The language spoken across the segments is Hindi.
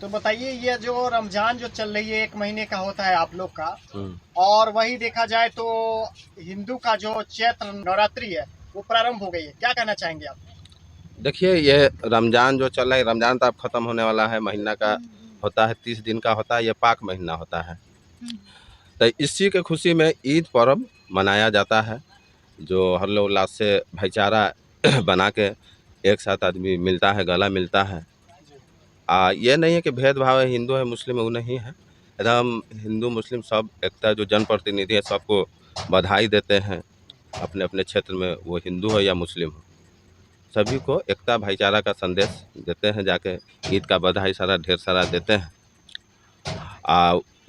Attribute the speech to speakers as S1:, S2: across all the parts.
S1: तो बताइए, ये जो रमजान जो चल रही है 1 महीने का होता है आप लोग का, और वही देखा जाए तो हिंदू का जो चैत्र नवरात्रि है वो प्रारंभ हो गई है, क्या कहना चाहेंगे आप?
S2: देखिए, ये रमज़ान जो चल रहा है, रमज़ान तो अब ख़त्म होने वाला है, महीना का होता है, 30 दिन का होता है, ये पाक महीना होता है। तो इसी के खुशी में ईद पर्व मनाया जाता है, जो हर्षोल्लास से भाईचारा बना के एक साथ आदमी मिलता है, गला मिलता है। ये नहीं है कि भेदभाव है, हिंदू है मुस्लिम है, वो नहीं है। एकदम हिंदू मुस्लिम सब एकता, जो जनप्रतिनिधि है सबको बधाई देते हैं अपने अपने क्षेत्र में, वो हिंदू हो या मुस्लिम हो, सभी को एकता भाईचारा का संदेश देते हैं। जाके ईद का बधाई सारा ढेर सारा देते हैं।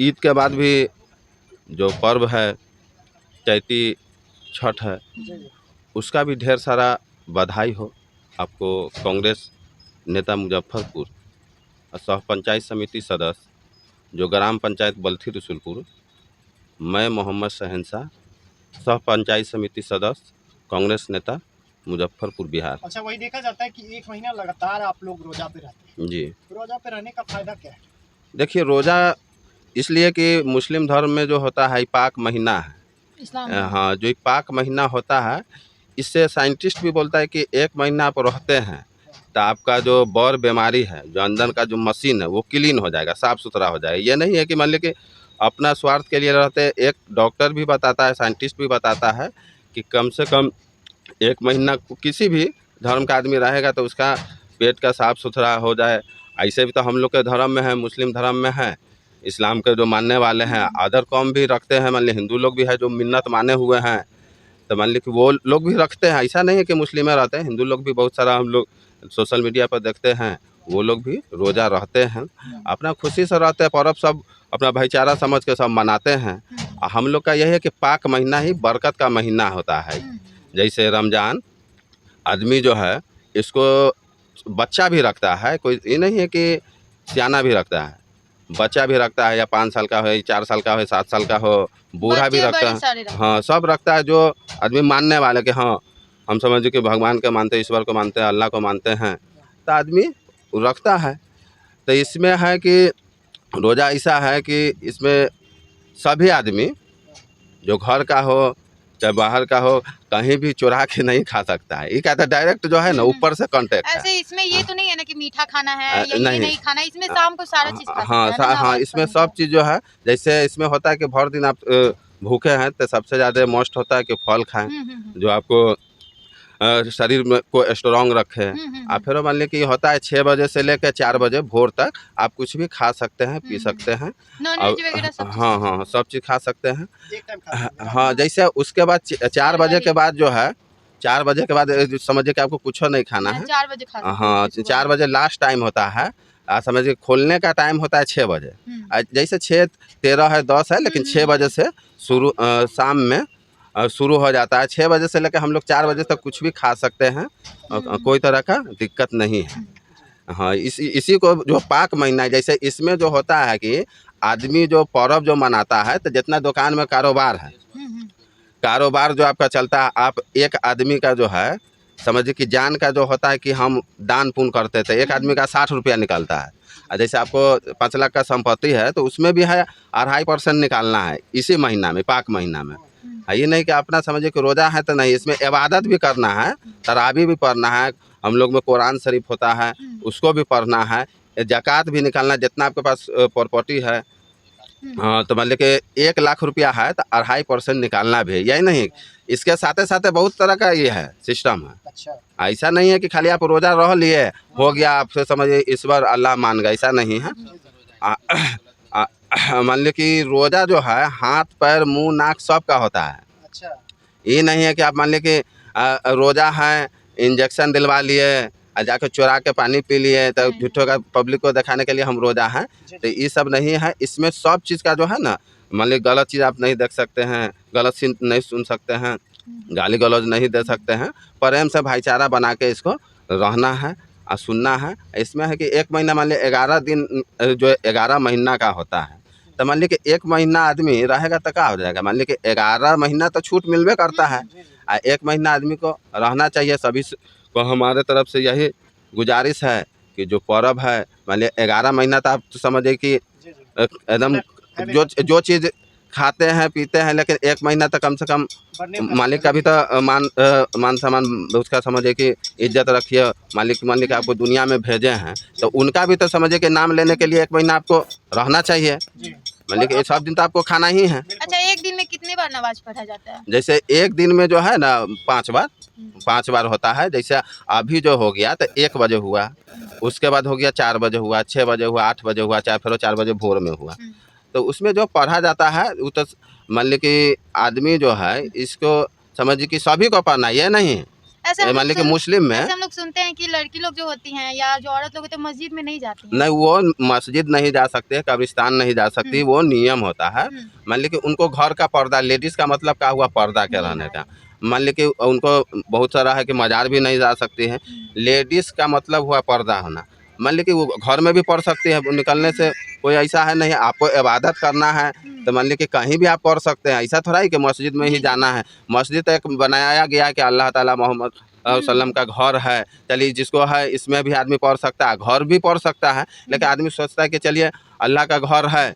S2: ईद के बाद भी जो पर्व है चैती छठ है, उसका भी ढेर सारा बधाई हो आपको। कांग्रेस नेता मुजफ्फरपुर सह पंचायत समिति सदस्य जो ग्राम पंचायत बल्थी रसुलपुर, मैं मोहम्मद शहनशाह सह पंचायत समिति सदस्य कांग्रेस नेता मुजफ्फरपुर बिहार।
S1: अच्छा, वही देखा जाता है कि 1 महीना लगातार आप लोग रोजा पे रहते हैं
S2: जी,
S1: रोजा पे रहने का फायदा क्या है?
S2: देखिए, रोज़ा इसलिए कि मुस्लिम धर्म में जो होता है पाक महीना है, हाँ, जो पाक महीना होता है, इससे साइंटिस्ट भी बोलता है कि 1 महीना आप रहते हैं तो आपका जो बौर बीमारी है, जो अंदर का जो मशीन है, वो क्लीन हो जाएगा, साफ़ सुथरा हो जाएगा। ये नहीं है कि मान लीजिए कि अपना स्वार्थ के लिए रहते। एक डॉक्टर भी बताता है, साइंटिस्ट भी बताता है कि कम से कम 1 महीना किसी भी धर्म का आदमी रहेगा तो उसका पेट का साफ़ सुथरा हो जाए। ऐसे भी तो हम लोग के धर्म में है, मुस्लिम धर्म में है, इस्लाम के जो मानने वाले हैं, अदर कौम भी रखते हैं। मान ली हिंदू लोग भी है जो मिन्नत माने हुए हैं, तो मान ली कि वो लोग भी रखते हैं। ऐसा नहीं है कि मुस्लिम रहते हैं, हिंदू लोग भी बहुत सारा हम लोग सोशल मीडिया पर देखते हैं, वो लोग भी रोज़ा रहते हैं, अपना खुशी से रहते हैं। पर्व सब अपना भाईचारा समझ के सब मनाते हैं। हम लोग का यही है कि पाक महीना ही बरकत का महीना होता है। जैसे रमज़ान आदमी जो है इसको बच्चा भी रखता है, कोई ये नहीं है कि सियाना भी रखता है, बच्चा भी रखता है, या 5 साल का हो, 4 साल का हो, 7 साल का हो, बूढ़ा भी रखता है। हाँ, सब रखता है, जो आदमी मानने वाले कि हाँ हम समझिए कि भगवान को मानते हैं, ईश्वर को मानते हैं, अल्लाह को मानते हैं, तो आदमी रखता है। तो इसमें है कि रोज़ा ऐसा है कि इसमें सभी आदमी जो घर का हो चाहे बाहर का हो, कहीं भी चुरा के नहीं खा सकता है। ये कहता है डायरेक्ट जो है ना ऊपर से कांटेक्ट है।
S3: ऐसे इसमें ये तो नहीं है ना कि मीठा खाना है या ये नहीं खाना, इसमें
S2: हाँ,
S3: शाम को सारा चीज खा सकते हैं ना?
S2: हाँ, इसमें सब चीज़ जो है, जैसे इसमें होता है कि भर दिन आप भूखे हैं तो सबसे ज़्यादा मस्ट होता है कि फल खाएं, जो आपको शरीर में को स्ट्रॉन्ग रखे। आप फिर मान लीजिए कि होता है 6 बजे से लेकर 4 बजे भोर तक आप कुछ भी खा सकते हैं, पी सकते हैं।
S3: नॉनवेज वगैरह सब चीज़
S2: हाँ हाँ, सब चीज़ खा सकते हैं।
S1: एक टाइम खा सकते हैं।
S2: हाँ, जैसे उसके बाद 4 बजे के बाद जो है, 4 बजे के बाद समझिए कि आपको कुछ नहीं खाना है।
S3: 4 बजे खा सकते हैं
S2: हाँ, 4 बजे लास्ट टाइम होता है। समझिए खोलने का टाइम होता है 6 बजे। जैसे 6:13 है, 10 है, लेकिन 6 बजे से शुरू शाम में शुरू हो जाता है। 6 बजे से लेकर हम लोग 4 बजे तक कुछ भी खा सकते हैं, कोई तरह का दिक्कत नहीं है। हाँ, इसी को जो पाक महीना है, जैसे इसमें जो होता है कि आदमी जो पर्व जो मनाता है, तो जितना दुकान में कारोबार है, कारोबार जो आपका चलता है, आप एक आदमी का जो है समझिए कि जान का जो होता है कि हम दान पुण्य करते थे, एक आदमी का 60 रुपया निकलता है। जैसे आपको 5 लाख का संपत्ति है तो उसमें भी है 2.5% निकालना है इसी महीना में, पाक महीना में। ये नहीं कि अपना समझिए कि रोज़ा है तो नहीं, इसमें इबादत भी करना है, तरावी भी पढ़ना है, हम लोग में कुरान शरीफ होता है उसको भी पढ़ना है, ज़कात भी निकालना, जितना आपके पास प्रॉपर्टी है। हाँ, तो मान लीजिए कि 1 लाख रुपया है तो 2.5% निकालना भी है। यही नहीं, इसके साथ साथ बहुत तरह का ये है सिस्टम है।
S1: अच्छा,
S2: ऐसा नहीं है कि खाली आप रोज़ा रह लिए हो गया, आपसे समझिए ईश्वर अल्लाह मान गए, ऐसा नहीं है। मान लीजिए कि रोज़ा जो है हाथ पैर मुंह नाक सब का होता है।
S1: अच्छा,
S2: ये नहीं है कि आप मान लीजिए कि रोज़ा है, इंजेक्शन दिलवा लिए और जाकर चुरा के पानी पी लिए, तो झूठों का पब्लिक को दिखाने के लिए हम रोज़ा हैं, तो ये सब नहीं है। इसमें सब चीज़ का जो है ना, मान लीजिए गलत चीज़ आप नहीं देख सकते हैं, गलत चीज़ नहीं सुन सकते हैं, गाली गलौज नहीं दे सकते हैं, प्रेम से भाईचारा बना के इसको रहना है और सुनना है। इसमें है कि 1 महीना मान लीजिए 11 दिन जो 11 महीना का होता है, तो मान लीजिए कि 1 महीना आदमी रहेगा तो क्या हो जाएगा। मान लीजिए कि 11 महीना तो छूट मिलबे करता है, 1 महीना आदमी को रहना चाहिए। सभी को हमारे तरफ से यही गुजारिश है कि जो पर्व है, मान लिया 11 महीना तो आप समझिए कि
S1: जी जी
S2: एकदम जो चीज़ खाते हैं पीते हैं, लेकिन 1 महीना तक कम से कम
S1: बनने का
S2: मालिक का भी तो मान सम्मान उसका समझिए कि इज्जत रखिए। मालिक आपको दुनिया में भेजे हैं तो उनका भी तो समझिए कि नाम लेने के लिए 1 महीना आपको रहना चाहिए।
S1: जी
S2: मालिक ये सब दिन तो आपको खाना ही है।
S3: अच्छा, एक दिन में कितनी बार नमाज पढ़ा जाता है?
S2: जैसे एक दिन में जो है ना 5 बार होता है। जैसे अभी जो हो गया तो 1 बजे हुआ, उसके बाद हो गया 4 बजे हुआ, 6 बजे हुआ, 8 बजे हुआ, चाहे फिर 4 बजे भोर में हुआ। तो उसमें जो पढ़ा जाता है वो तो मान ली कि आदमी जो है इसको समझिए कि सभी को पढ़ना, ये नहीं
S3: ऐसे हम
S2: मान ली कि
S3: लोग
S2: मुस्लिम में
S3: ऐसे हम लोग सुनते हैं कि लड़की लोग जो होती हैं या जो औरत लोग होते हैं मस्जिद में नहीं जाती हैं।
S2: नहीं, वो मस्जिद नहीं जा सकते, कब्रिस्तान नहीं जा सकती, वो नियम होता है। मान ली कि उनको घर का पर्दा, लेडीज़ का मतलब क्या हुआ पर्दा के रहने का। मान ली कि उनको बहुत सारा है कि मज़ार भी नहीं जा सकती है। लेडीज़ का मतलब हुआ पर्दा होना। मान ली कि वो घर में भी पढ़ सकती है, निकलने से कोई ऐसा है नहीं। आपको इबादत करना है तो मान ली कि कहीं भी आप पढ़ सकते हैं, ऐसा थोड़ा ही कि मस्जिद में ही जाना है। मस्जिद एक बनाया गया है कि अल्लाह ताला मोहम्मद सल्लम का घर है, चलिए जिसको है इसमें भी आदमी पढ़ सकता है, घर भी पढ़ सकता है। लेकिन आदमी सोचता है कि चलिए अल्लाह का घर है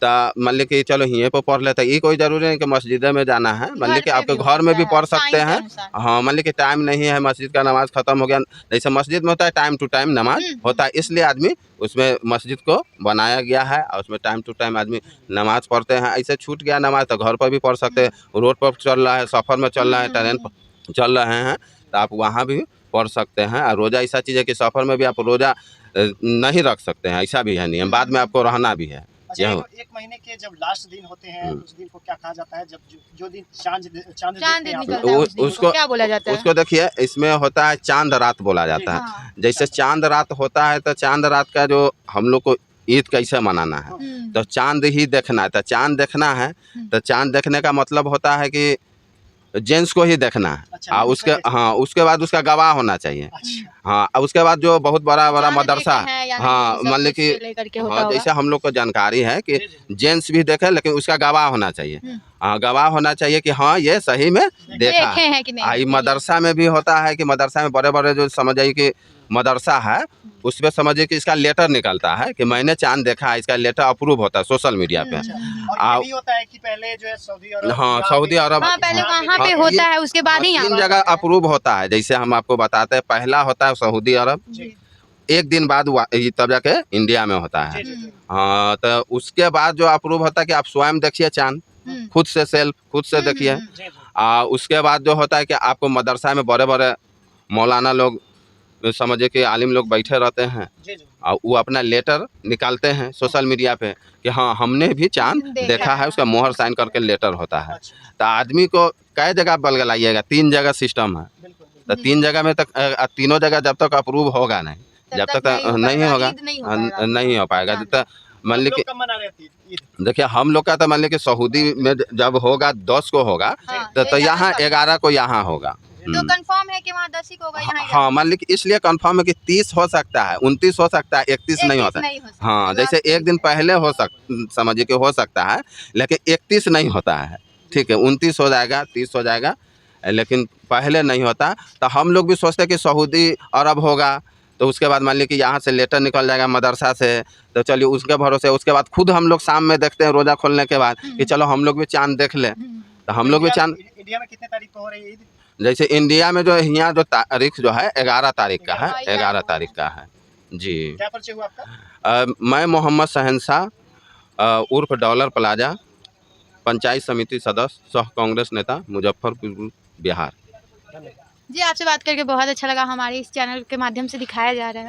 S2: तो मान ली कि चलो यहीं पर पढ़ लेते हैं, ये कोई ज़रूरी नहीं कि मस्जिद में जाना है। मान ली कि आपके घर में भी पढ़ सकते हैं। हाँ, मान ली कि टाइम नहीं है, मस्जिद का नमाज ख़त्म हो गया, जैसे मस्जिद में होता है टाइम टू टाइम नमाज होता है, इसलिए आदमी उसमें मस्जिद को बनाया गया है और उसमें टाइम टू टाइम आदमी नमाज पढ़ते हैं। ऐसे छूट गया नमाज तो घर पर भी पढ़ सकते हैं, रोड पर चल रहा है, सफ़र में चल रहा है, ट्रेन पर चल रहे हैं तो आप वहाँ भी पढ़ सकते हैं। और रोज़ा ऐसा चीज़ है कि सफ़र में भी आप रोज़ा नहीं रख सकते हैं, ऐसा भी है नियम, बाद में आपको रहना भी है।
S1: अच्छा, एक महीने के जब लास्ट दिन होते हैं उस दिन को क्या कहा जाता है? जब जो दिन चांद
S3: निकलता है
S2: उसको
S3: क्या बोला जाता है?
S2: उसको देखिए इसमें होता है चांद रात बोला जाता है। जैसे चांद रात होता है तो चांद रात का जो हम लोग को ईद कैसे मनाना है तो चांद ही देखना है। तो चांद देखना है तो चांद देखने का मतलब होता है कि जेंट्स को ही देखना है।
S1: अच्छा,
S2: उसके हाँ उसके बाद उसका गवाह होना चाहिए।
S1: अच्छा।
S2: हाँ, उसके बाद जो बहुत बड़ा
S3: चांद
S2: मदरसा,
S3: देखे हैं या
S2: हाँ
S3: नहीं, सब
S2: मान ली
S3: कुछ
S2: कि
S3: लेकर के होता
S2: हाँ
S3: होगा।
S2: जैसे हम लोग को जानकारी है कि जेंट्स भी देखे लेकिन उसका गवाह होना चाहिए। हाँ, गवाह होना चाहिए कि हाँ ये सही में देखा
S3: देखे हैं कि नहीं।
S2: मदरसा में भी होता है कि मदरसा में बड़े बड़े जो समझ आइए कि मदरसा है उसमें समझिए कि इसका लेटर निकलता है कि मैंने चांद देखा है, इसका लेटर अप्रूव होता है सोशल मीडिया पे।
S1: और ये भी होता है कि पहले जो है सऊदी अरब,
S2: हाँ सऊदी अरब,
S3: हाँ पहले वहाँ पे होता है, उसके बाद ही
S2: 3 जगह अप्रूव होता है। जैसे हम आपको बताते हैं, पहला होता है सऊदी अरब, एक दिन बाद तब जाके इंडिया में होता है। हाँ, तो उसके बाद जो अप्रूव होता है कि आप स्वयं देखिए चांद, खुद से सेल्फ खुद से देखिए। उसके बाद जो होता है कि आपको मदरसा में बड़े बड़े मौलाना लोग समझिए कि आलिम लोग बैठे रहते हैं और वो अपना लेटर निकालते हैं सोशल मीडिया पे कि हाँ हमने भी चांद देखा है, उसका मोहर साइन करके लेटर होता है। तो आदमी को कई जगह बलगलाइएगा, 3 जगह सिस्टम है। तो 3 जगह में तक तीनों जगह जब तक अप्रूव होगा नहीं, जब तक नहीं होगा नहीं हो पाएगा। तो मान ली कि देखिए हम लोग का तो मान ली कि सऊदी में जब होगा 10 को होगा तो यहाँ 11 को यहाँ होगा।
S3: तो कंफर्म है कि वहाँ 10 ही को होगा, यहाँ
S2: हाँ मान ली कि इसलिए कंफर्म है कि 30 हो सकता है, 29 हो सकता है, 31 नहीं होता है। हाँ, जैसे एक दिन पहले समझिए कि हो सकता है लेकिन 31 नहीं होता है। ठीक है, 29 हो जाएगा, 30 हो जाएगा, लेकिन पहले नहीं होता। तो हम लोग भी सोचते हैं कि सऊदी अरब होगा तो उसके बाद मान ली कि यहाँ से लेटर निकल जाएगा मदरसा से, तो चलिए उसके भरोसे उसके बाद खुद हम लोग शाम में देखते हैं रोज़ा खोलने के बाद कि चलो हम लोग भी चाँद देख लें। तो हम लोग भी चाँद,
S1: इंडिया में कितने तारीख को हो रही है ईद?
S2: जैसे इंडिया में जो है यहाँ जो तारीख जो है 11 तारीख का है, 11 तारीख का है जी।
S1: क्या परिचय हुआ आपका?
S2: मैं मोहम्मद शहनशाह उर्फ डॉलर प्लाजा, पंचायत समिति सदस्य, सह कांग्रेस नेता, मुजफ्फरपुर बिहार।
S3: जी, आपसे बात करके बहुत अच्छा लगा। हमारे इस चैनल के माध्यम से दिखाया जा रहा है।